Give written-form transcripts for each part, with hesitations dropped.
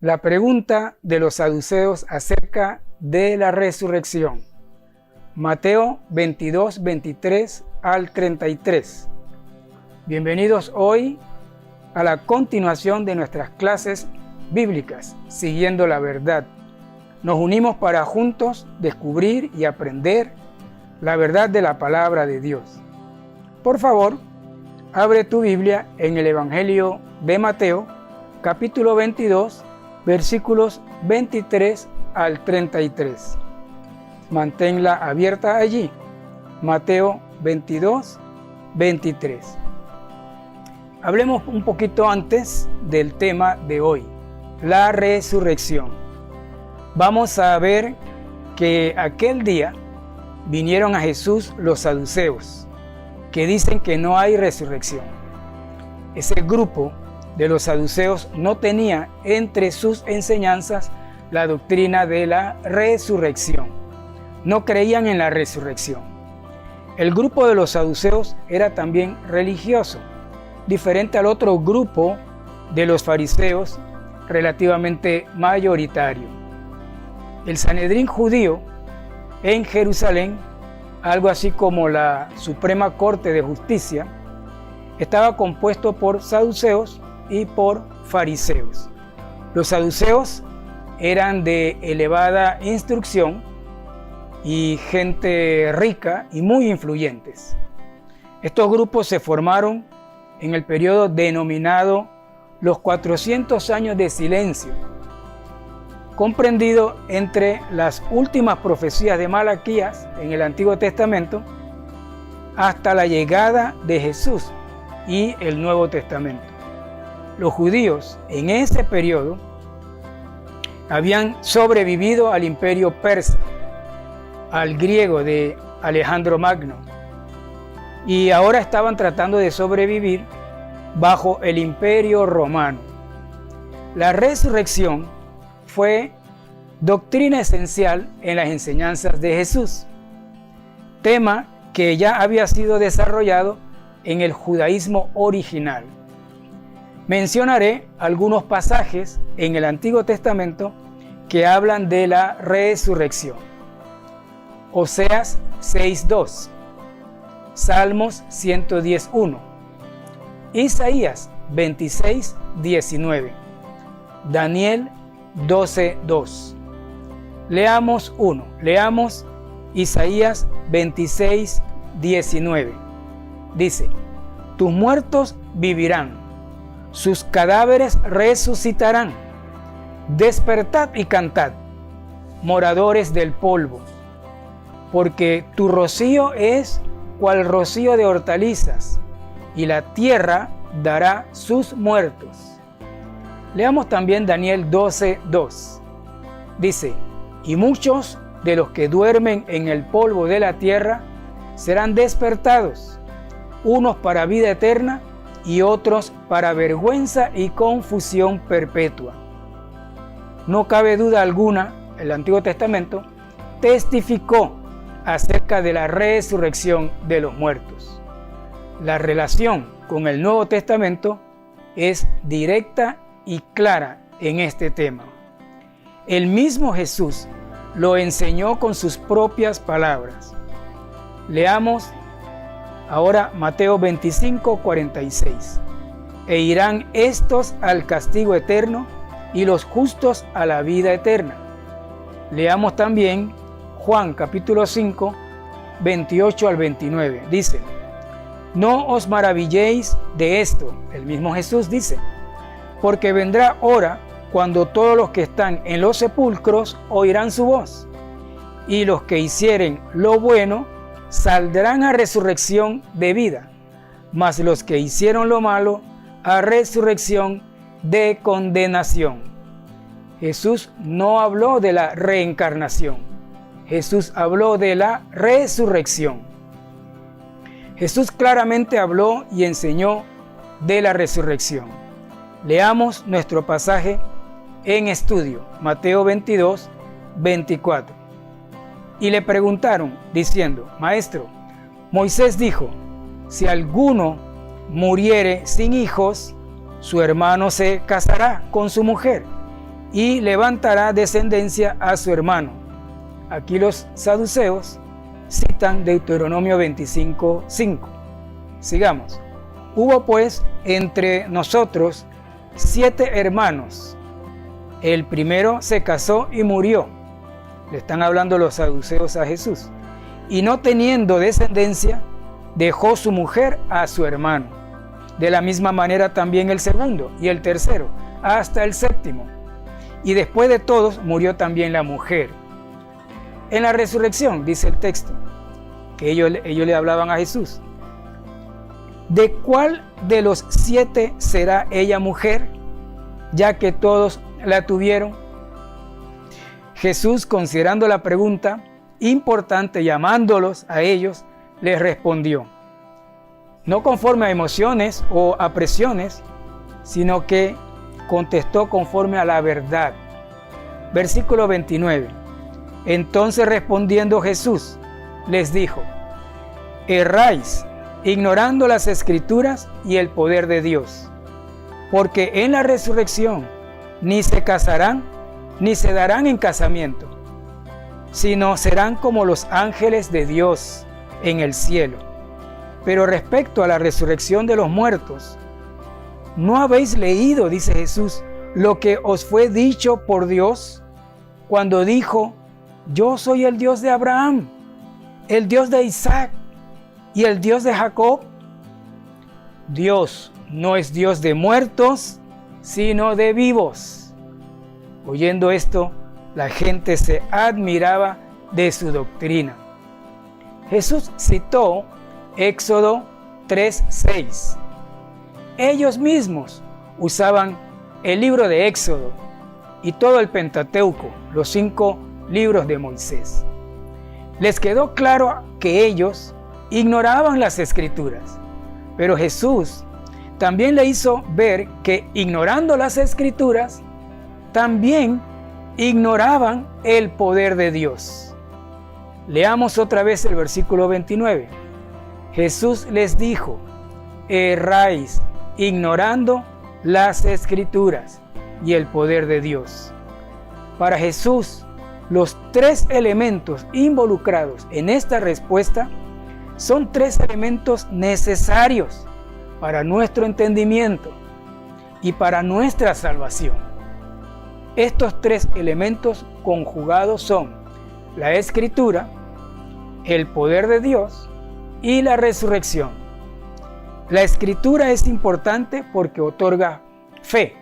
La pregunta de los saduceos acerca de la resurrección. Mateo 22, 23 al 33. Bienvenidos hoy a la continuación de nuestras clases bíblicas, siguiendo la verdad. Nos unimos para juntos descubrir y aprender la verdad de la palabra de Dios. Por favor, abre tu Biblia en el Evangelio de Mateo, capítulo 22, versículos 23 al 33. Manténla abierta allí. Mateo 22, 23. Hablemos un poquito antes del tema de hoy, la resurrección. Vamos a ver que aquel día vinieron a Jesús los saduceos, que dicen que no hay resurrección. Ese grupo de los saduceos no tenía entre sus enseñanzas la doctrina de la resurrección. No creían en la resurrección. El grupo de los saduceos era también religioso, diferente al otro grupo de los fariseos, relativamente mayoritario. El Sanedrín judío en Jerusalén, algo así como la Suprema Corte de Justicia, estaba compuesto por saduceos y por fariseos. Los saduceos eran de elevada instrucción y gente rica y muy influyentes. Estos grupos se formaron en el periodo denominado los 400 años de silencio, comprendido entre las últimas profecías de Malaquías en el Antiguo Testamento hasta la llegada de Jesús y el Nuevo Testamento. Los judíos en ese periodo habían sobrevivido al imperio persa, al griego de Alejandro Magno, y ahora estaban tratando de sobrevivir bajo el imperio romano. La resurrección fue doctrina esencial en las enseñanzas de Jesús, tema que ya había sido desarrollado en el judaísmo original. Mencionaré algunos pasajes en el Antiguo Testamento que hablan de la resurrección. Oseas 6:2, Salmos 110:1, Isaías 26:19, Daniel 12:2. Leamos Isaías 26:19. Dice: tus muertos vivirán, sus cadáveres resucitarán. Despertad y cantad, moradores del polvo, porque tu rocío es cual rocío de hortalizas, y la tierra dará sus muertos. Leamos también Daniel 12:2. Dice: y muchos de los que duermen en el polvo de la tierra serán despertados, unos para vida eterna y otros para vergüenza y confusión perpetua. No cabe duda alguna, el Antiguo Testamento testificó acerca de la resurrección de los muertos. La relación con el Nuevo Testamento es directa y clara en este tema. El mismo Jesús lo enseñó con sus propias palabras. Leamos ahora Mateo 25:46. E irán estos al castigo eterno y los justos a la vida eterna. Leamos también Juan capítulo 5, 28 al 29. Dice: no os maravilléis de esto, el mismo Jesús dice, porque vendrá hora cuando todos los que están en los sepulcros oirán su voz, y los que hicieren lo bueno saldrán a resurrección de vida, mas los que hicieron lo malo a resurrección de condenación. Jesús no habló de la reencarnación, Jesús habló de la resurrección. Jesús claramente habló y enseñó de la resurrección. Leamos nuestro pasaje en estudio, Mateo 22, 24. Y le preguntaron, diciendo: Maestro, Moisés dijo, si alguno muriere sin hijos, su hermano se casará con su mujer, y levantará descendencia a su hermano. Aquí los saduceos citan Deuteronomio 25:5. Sigamos. Hubo pues entre nosotros 7 hermanos. El primero se casó y murió. Le están hablando los saduceos a Jesús. Y no teniendo descendencia, dejó su mujer a su hermano. De la misma manera también el segundo y el tercero, hasta el séptimo. Y después de todos murió también la mujer. En la resurrección, dice el texto, que ellos le hablaban a Jesús. ¿De cuál de los 7 será ella mujer, ya que todos la tuvieron? Jesús, considerando la pregunta importante, llamándolos a ellos, les respondió, no conforme a emociones o a presiones, sino que contestó conforme a la verdad. Versículo 29. Entonces respondiendo Jesús, les dijo, erráis, ignorando las Escrituras y el poder de Dios, porque en la resurrección ni se casarán, ni se darán en casamiento, sino serán como los ángeles de Dios en el cielo. Pero respecto a la resurrección de los muertos, ¿no habéis leído, dice Jesús, lo que os fue dicho por Dios cuando dijo, yo soy el Dios de Abraham, el Dios de Isaac y el Dios de Jacob? Dios no es Dios de muertos, sino de vivos. Oyendo esto, la gente se admiraba de su doctrina. Jesús citó Éxodo 3:6. Ellos mismos usaban el libro de Éxodo y todo el Pentateuco, los 5 libros de Moisés. Les quedó claro que ellos ignoraban las Escrituras, pero Jesús también le hizo ver que ignorando las Escrituras, también ignoraban el poder de Dios. Leamos otra vez el versículo 29. Jesús les dijo, erráis, ignorando las Escrituras y el poder de Dios. Para Jesús, los 3 elementos involucrados en esta respuesta son 3 elementos necesarios para nuestro entendimiento y para nuestra salvación. Estos 3 elementos conjugados son la Escritura, el poder de Dios y la resurrección. La Escritura es importante porque otorga fe.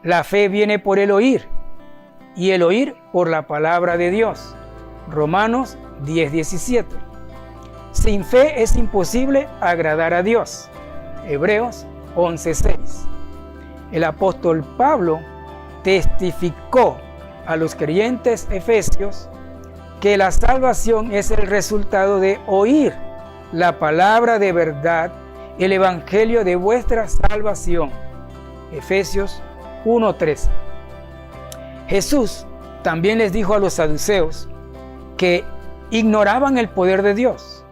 La fe viene por el oír y el oír por la palabra de Dios. Romanos 10:17. Sin fe es imposible agradar a Dios. Hebreos 11:6. El apóstol Pablo testificó a los creyentes efesios que la salvación es el resultado de oír la palabra de verdad, el evangelio de vuestra salvación. Efesios 1:13. Jesús también les dijo a los saduceos que ignoraban el poder de Dios.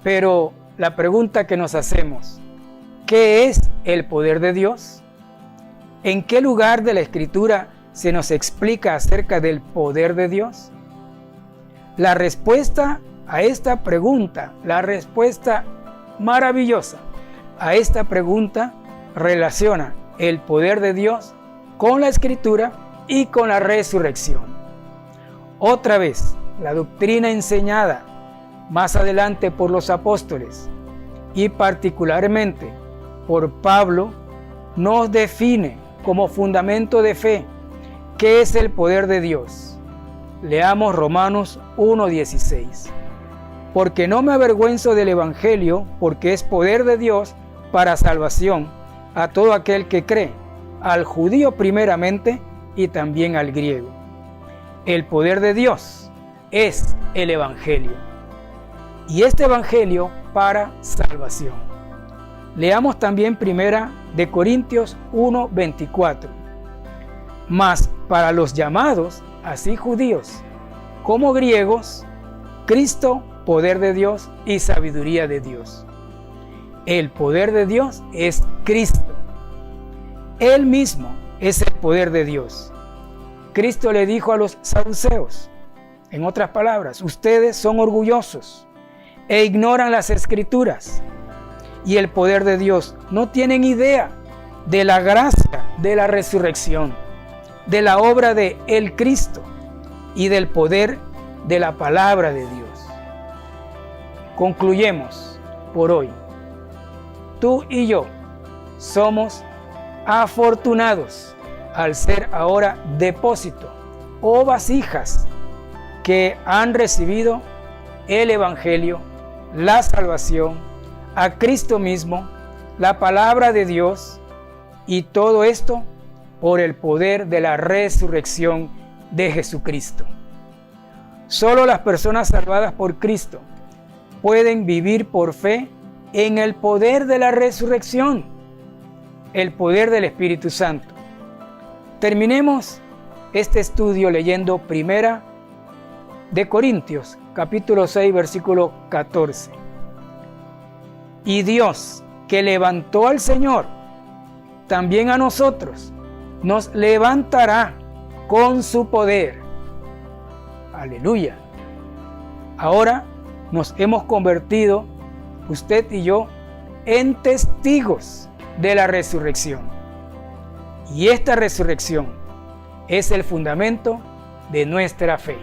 Pero la pregunta que nos hacemos, ¿qué es el poder de Dios? ¿En qué lugar de la Escritura se nos explica acerca del poder de Dios? La respuesta a esta pregunta, la respuesta maravillosa a esta pregunta relaciona el poder de Dios con la Escritura y con la resurrección. Otra vez, la doctrina enseñada más adelante por los apóstoles y particularmente por Pablo nos define como fundamento de fe qué es el poder de Dios. Leamos Romanos 1:16. Porque no me avergüenzo del Evangelio, porque es poder de Dios para salvación a todo aquel que cree, al judío primeramente y también al griego. El poder de Dios es el Evangelio. Y este Evangelio para salvación. Leamos también 1 de Corintios 1:24. Mas para los llamados, así judíos como griegos, Cristo, poder de Dios y sabiduría de Dios. El poder de Dios es Cristo. Él mismo es el poder de Dios. Cristo le dijo a los saduceos, en otras palabras, ustedes son orgullosos e ignoran las Escrituras y el poder de Dios. No tienen idea de la gracia de la resurrección, de la obra de el Cristo y del poder de la palabra de Dios. Concluyemos por hoy. Tú y yo somos afortunados al ser ahora depósito o vasijas que han recibido el Evangelio, la salvación, a Cristo mismo, la palabra de Dios, y todo esto por el poder de la resurrección de Jesucristo. Solo las personas salvadas por Cristo pueden vivir por fe en el poder de la resurrección, el poder del Espíritu Santo. Terminemos este estudio leyendo Primera de Corintios, capítulo 6, versículo 14. Y Dios, que levantó al Señor, también a nosotros nos levantará con su poder. Aleluya. Ahora nos hemos convertido, usted y yo, en testigos de la resurrección. Y esta resurrección es el fundamento de nuestra fe.